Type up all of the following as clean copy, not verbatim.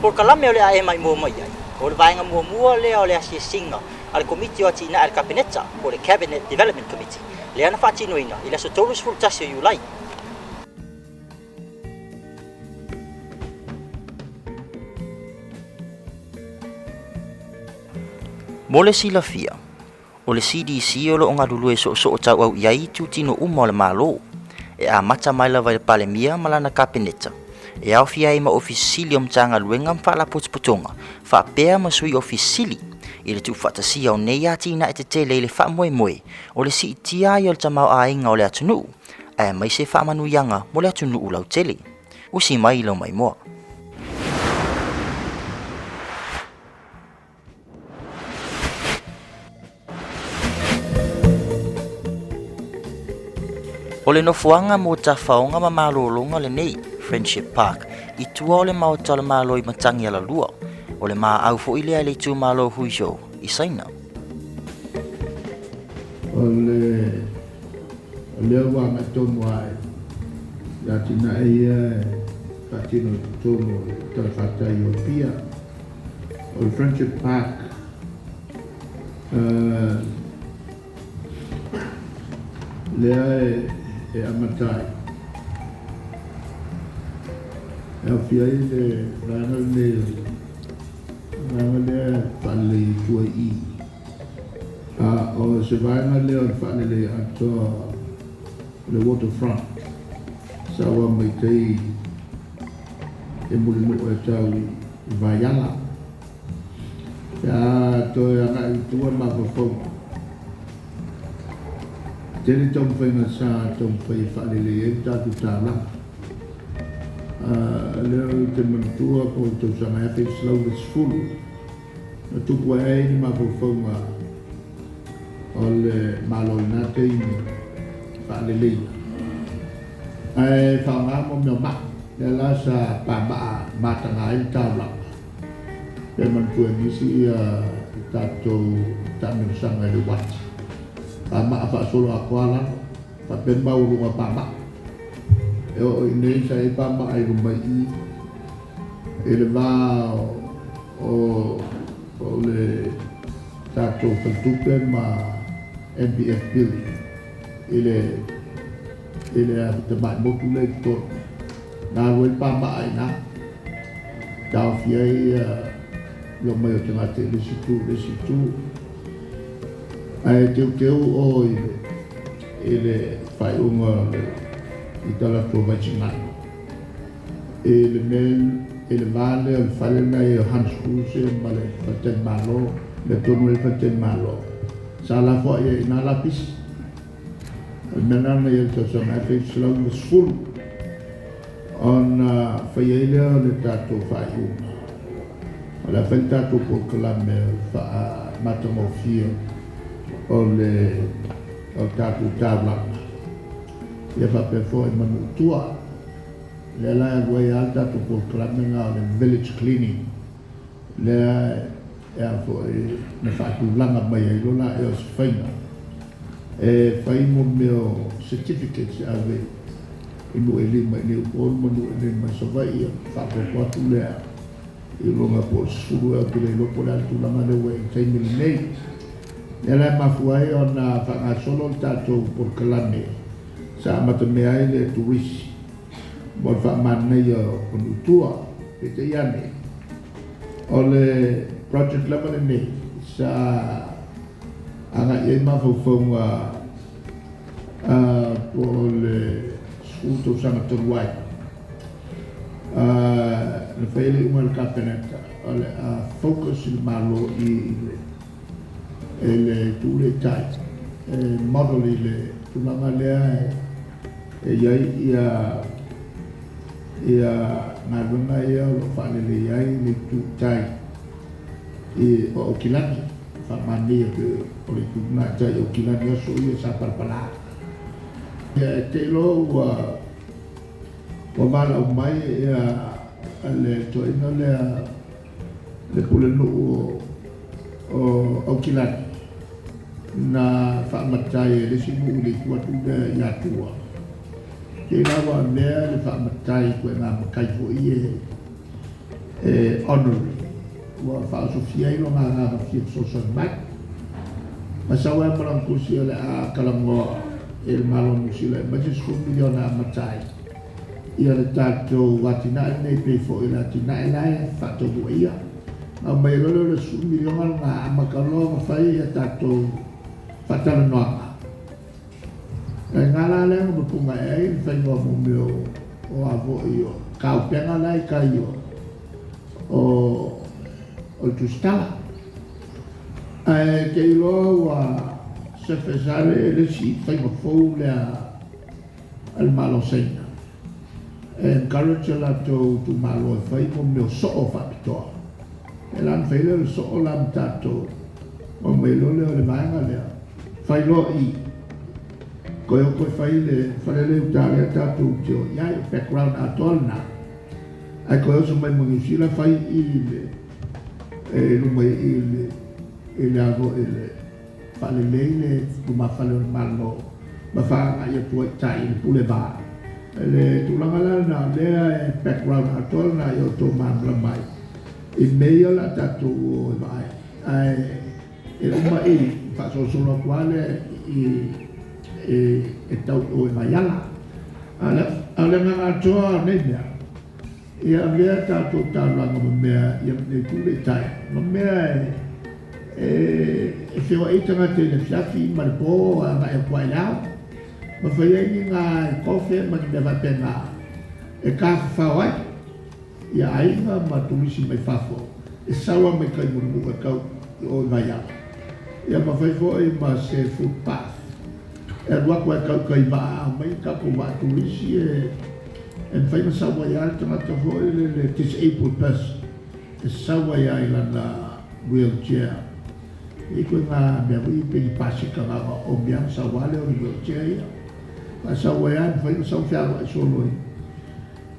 por kalam le ai mai mo mai o le vai nga mo le si singa al committee o tina al kabinetsa o le cabinet development committee le ana fa tino ina ila so tolu sul tasio yulai mole silafia o le CDC o lo nga dulu so tau au iai tu tino umo le malo e a mata mai lava le palemia malana kabinetsa e au fia ma ofisili om tanga luenga mfa la putonga fa pea masui ofisili ile tu fatasia o nei ati na e te le fa moe o le si tia i o le tamau a inga o le atunu e mai se fa manu yanga mo le atunu u lau tele usi mai lo mai moa o le nofuanga mo tafaonga ma malolonga le nei Friendship Park i tua o le maotala malo i matangi ala lua o le maa au fo ile ale tu malo huijo i saina o le wanga tomo ai ya tina ia patino tomo tafata Europea o Friendship Park le e amatai e fia ile rana le falle tua i o se vai na le falle le ato le waterfront sawa mai tei e mulino e tau vaiala ya to ya na tua ma fo tele tom fai na sa tom fai falle le e tatu tala leo te mantua po to sama e slow is full na tu puai ni ma po fonga ole malo na te ni falle le ai fa nga mo me ma le la sa pa ba ma ta nga il tala e mantua ni si tato tamen sanga le wat ma fa solo akwala fa ben ba ulu pa ba e o nei sa e pa ba ai mai e le va o le tato tupe ma MPF bill ele a te ba mo tu le to na ro pa ba ai na da fie lo mai o te mate le situ ai teu o ele fai uma i tala provacinal ele vale al fale na e hanskuse male faten malo le tonu e faten malo sala fo e na lapis mena na e to so na fe slow was full on faiele le tato fai uma la fenta to por clame fa matomofia o tato tabla e fa per fo e manu tua le la guai alta to por clamenga le village cleaning le e a fo e me fa tu langa mai e lona e os faina e fai mo meu certificates ave e mo ele mai ne o manu ele mai so vai fa por tu le e longa por suru e le lo por tu langa le we sei nei ela ma fuai ona fa solo tato por clame sa mata me ai le turis mo fa manne yo con tua e te iane ole project level ne sa ana e ma fo por le scuto sa mata ruai le fele un capenetta ole focus il malo ele tu le tai model ile tu la malea e ia ngaluna ia lo fale le le tu tai e o kilani fa mani ke o le tu na tai o kilani so ia sa parpala e te lo wa mala mai ia le to ina le pule no o kilani na fa matai le simu le tua tu ya tua ke na wa le fa matai ko na kai fo honorary wa whaasofia ilo ngā ngā fia social mai ma sawa e marang kusi o le a kalangoa e le malo musila e majis fu miliona matai ia le tātou watina e nei pei fo i la tina e lai whatou bua ia ma mai lolo le su miliona ngā amakaloa ma whai e tātou whatana noanga e ngā la lea ma punga e ai whai ngoa mumio o avo i o kau penga lai ka i o tustala ke ilo wa se fesare le si fai ma fou le al malo seina encourage la tu malo fai mo meu so o factor elan fai le so o lam tato o me lo le manga le fai lo i ko fai le utale tato jo ya background atolna ai ko so mai mo sila fai i le lo mai il avo il fale lei ma fale malo ma fa ia tu tai il pule ba le tu la na le background atol na io to ma mai il meglio la tatu vai e uma fa solo quale e tau o mai ala na to ne mea ia mea tatu tala no mea ia ne pule tai no mea e feo e tanga te le fiafi ma le po ma e kwai lau ma whai ai ngā kofe ma ni mewa pena e ka whawai ia ainga ma tulisi mai whafo e sawa mai kai munu e kau i o mai au ia ma whai fo e ma se footpath e ruako e kau kai maa mai kapo ma tulisi e whai ma sawa ia tanga ta fo e le disabled person e sawa ia i lana wheelchair i koe ngā mea ui pe i pasi ka ngā o mea sa wale o ni wheelchair ia. Ma sa wea whai na sau whiawa e solo i.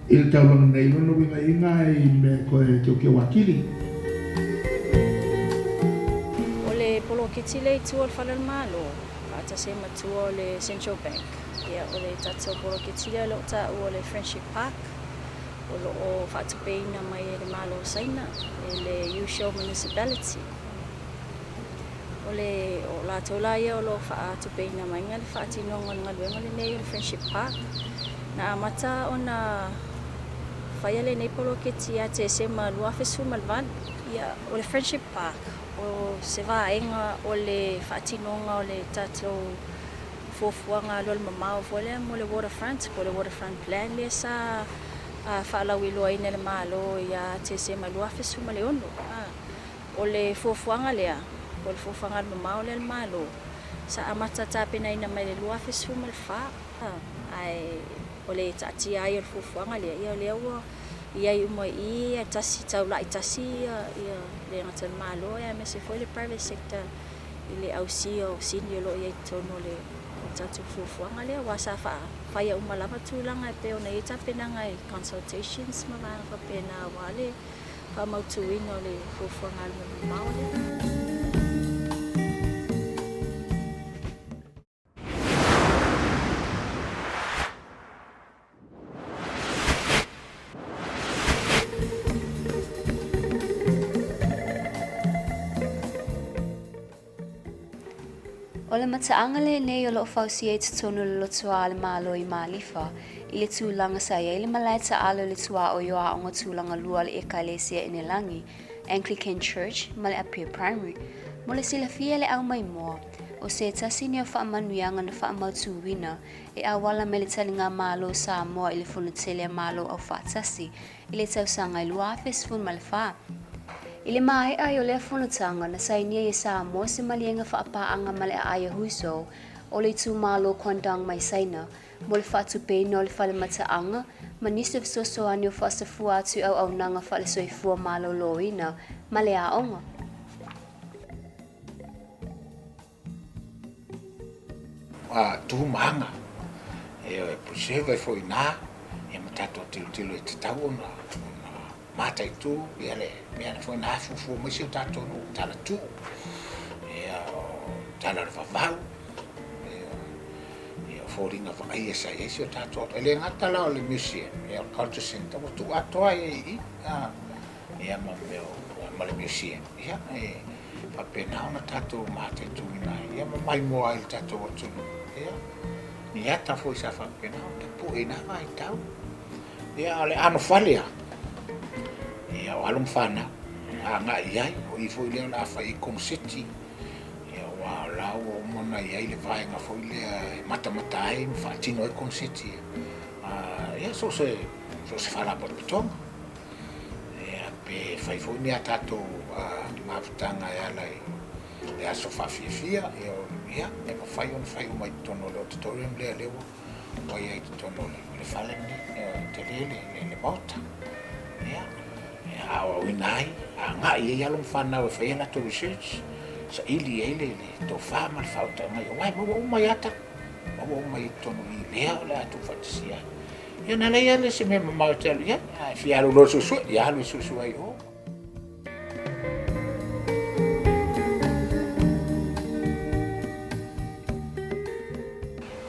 I le tau langa nei lono winga inga i me koe te o ke wakili. O le polo kitile i tua le whanal malo, ata se matua o le Central Bank. Ia o le tato polo kitile lo ta o le Friendship Park. O lo o whaatupeina mai e le malo saina, e le Usho Municipality. O la tola ia o lo whaatupeina mai ngā le whaatinonga ngā luenga le nei o le Friendship Park. Na amata o na whaia le nei polo keti a te se ma lua fesu malvan. Ia o le Friendship Park, o se vaenga o le whaatinonga o le tatou fofuanga lo le mamao fole mo le waterfront, ko le waterfront plan le sa whaalau iloa ina le malo ia te se ma lua fesu ma le ono. O le fofuanga lea. O le fofuanga le mamao le malo sa amata tapena ina mai le lua fesu ma le wha ai o le tati ai o le fofuanga le ia o le aua ia i umoi i a tasi tau la i tasi ia le ngata le malo ia me se foi le private sector i le ausi o sini lo ia i tono le tatu fofuanga le wa sa wha ia umalama tūlanga e peo na i tapena ngai consultations ma vana ka pena wale pa mautuina o le fofuanga le mamao le O le mataanga le nei o lo fausi e tutonu le lotua le malo i malifa i le tūlanga sa ia i le malaita alo le tua o yoa o ngā tūlanga lua le ekalesia i Langi, Anglican Church ma le Apia Primary, mo le silafia le au mai moa o se tasini o whaamanuianga na whaamautuwina e awala me le talinga malo sa moa i le funutele malo au whaatasi i le tausanga i lua fesfun malfa. I le mai ai o le whunutanga na sainia i sa mo se malienga whaapaanga ma le aia huso o le tū malo kondang mai saina mo le whaatupeina o le whale mataanga ma nisu sosoani o whaasafua atu au nanga whale soifua malo loina ma le aonga. Tu manga e puseva foi na e matato tilo te tau na mata itu ele me foi na fu mo se tato no tala tu e tala va e foringa va ai sa e se tato ele ngata la le museum e culture center tu atoa e ia ma le museum ia papena ona tatou matutuna ia mai mo ai tatou atunu ia ni ata foi sa papena te puina mai tau ia le ano falia ia walum fana nga iai o I foi le la fai con city ia wa la o mona iai le vai nga foi le mata ai fa tino con city ia so se fala por pitonga ia pe fai foi ni atato mafutanga ia lai e aso fafia ia e fai mai tono le auditorium le o ia tono le fale ni te le bota ia awa winai nga ia long fana o fai na to research sa ili ele to fama le fauta mai wai mo mai ata mo mai tono I le to fatisia ia na ia le se me mau tel ia fi alo lo su ia lo su ai o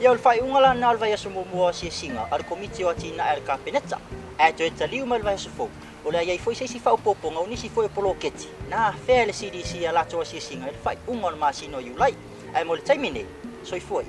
Ia o le whaiunga na alva ia sumumua si singa ar komiti o atina ar kapeneta e to taliu mal vai sufo o le ia foi si fa popo nga unisi foi poloketi na fele CDC ala to si singa le whaiunga ma sino yulai ai mo le taimine soi foi